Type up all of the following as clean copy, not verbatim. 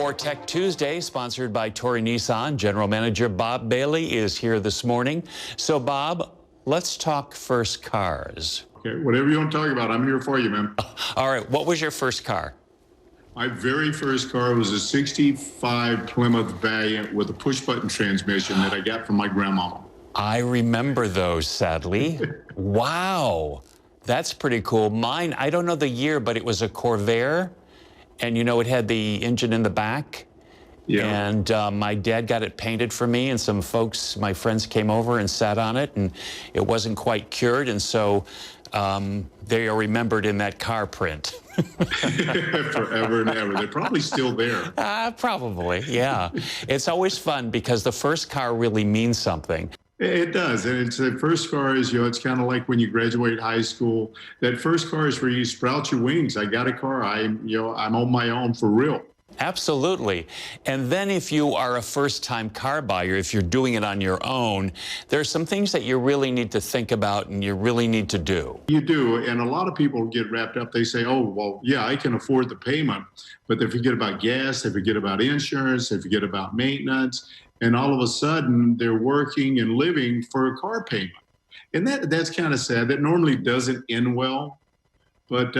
More Tech Tuesday, sponsored by Torrey Nissan. General Manager Bob Bailey is here this morning. So, Bob, let's talk first cars. Okay, whatever you want to talk about, I'm here for you, man. All right, what was your first car? My very first car was a 65 Plymouth Valiant with a push-button transmission that I got from my grandmama. I remember those, sadly. Wow, that's pretty cool. Mine, I don't know the year, but it was a Corvair. And, you know, it had the engine in the back. Yeah. And my dad got it painted for me, and some folks, my friends, came over and sat on it, and it wasn't quite cured, and so they are remembered in that car print. Forever and ever. They're probably still there. Probably, yeah. It's always fun because the first car really means something. It does, and it's the first car is, you know, it's kind of like when you graduate high school. That first car is where you sprout your wings. I got a car. I'm on my own for real. Absolutely. And then if you are a first-time car buyer, if you're doing it on your own, there are some things that you really need to think about and you really need to do. You do, and a lot of people get wrapped up. They say, oh, well, yeah, I can afford the payment, but they forget about gas, they forget about insurance, they forget about maintenance, and all of a sudden they're working and living for a car payment. And that's kind of sad. That normally doesn't end well. But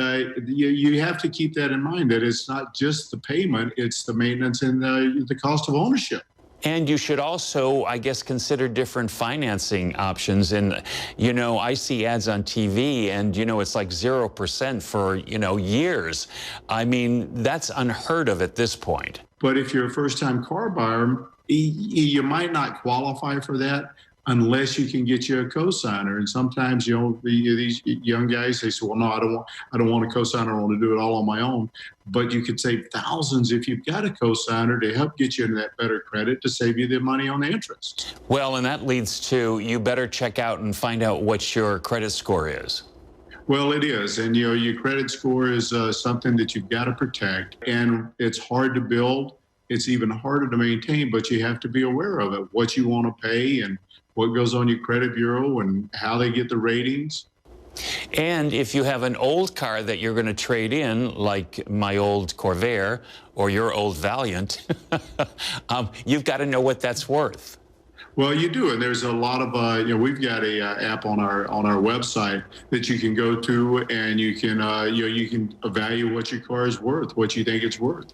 you have to keep that in mind, that it's not just the payment, it's the maintenance and the cost of ownership. And you should also, I guess, consider different financing options. And, you know, I see ads on TV and, you know, it's like 0% for, you know, years. I mean, that's unheard of at this point. But if you're a first-time car buyer, you might not qualify for that unless you can get you a cosigner. And sometimes, you know, these young guys, they say, well, no, I don't want a cosigner. I want to do it all on my own. But you could save thousands if you've got a cosigner to help get you into that better credit to save you the money on the interest. Well, and that leads to, you better check out and find out what your credit score is. Well, it is. And, you know, your credit score is something that you've got to protect. And it's hard to build. It's even harder to maintain, but you have to be aware of it, what you want to pay and what goes on your credit bureau and how they get the ratings. And if you have an old car that you're going to trade in, like my old Corvair or your old Valiant, you've got to know what that's worth. Well, you do, and there's a lot of you know, we've got a app on our website that you can go to, and you can you can evaluate what your car is worth, what you think it's worth.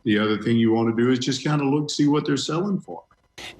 The other thing you want to do is just kind of see what they're selling for.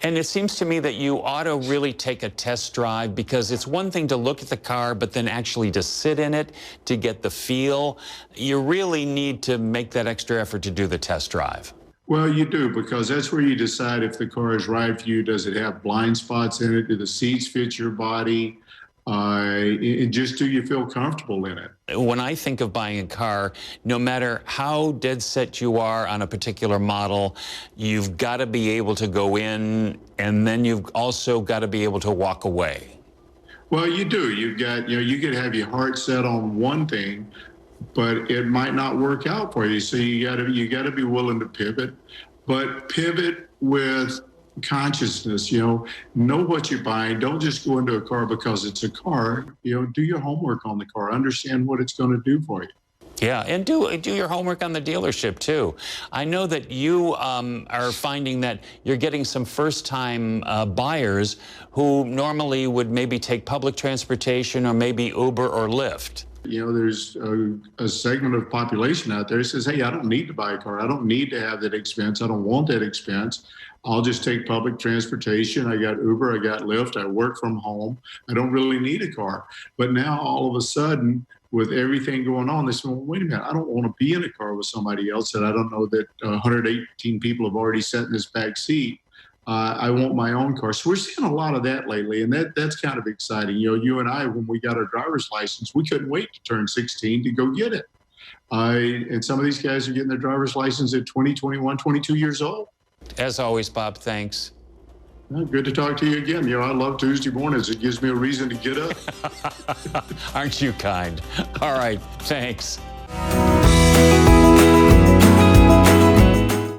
And it seems to me that you ought to really take a test drive, because it's one thing to look at the car, but then actually to sit in it, to get the feel. You really need to make that extra effort to do the test drive. Well, you do, because that's where you decide if the car is right for you. Does it have blind spots in it? Do the seats fit your body? Just do you feel comfortable in it? When I think of buying a car, no matter how dead set you are on a particular model, you've got to be able to go in, and then you've also got to be able to walk away. Well, you do. You've got, you know, you could have your heart set on one thing, but it might not work out for you. So you got to be willing to pivot, but pivot with consciousness. You know what you're buying. Don't just go into a car because it's a car. You know, do your homework on the car. Understand what it's going to do for you. Yeah, and do your homework on the dealership too. I know that you are finding that you're getting some first-time buyers who normally would maybe take public transportation or maybe Uber or Lyft. You know, there's a segment of population out there that says, hey, I don't need to buy a car. I don't need to have that expense. I don't want that expense. I'll just take public transportation. I got Uber, I got Lyft, I work from home. I don't really need a car. But now all of a sudden, with everything going on, they say, well, wait a minute, I don't want to be in a car with somebody else that I don't know that 118 people have already sat in this back seat. I want my own car. So we're seeing a lot of that lately, and that's kind of exciting. You know, you and I, when we got our driver's license, we couldn't wait to turn 16 to go get it. And some of these guys are getting their driver's license at 20, 21, 22 years old. As always, Bob, thanks. Well, good to talk to you again. You know, I love Tuesday mornings. It gives me a reason to get up. Aren't you kind? All right, thanks.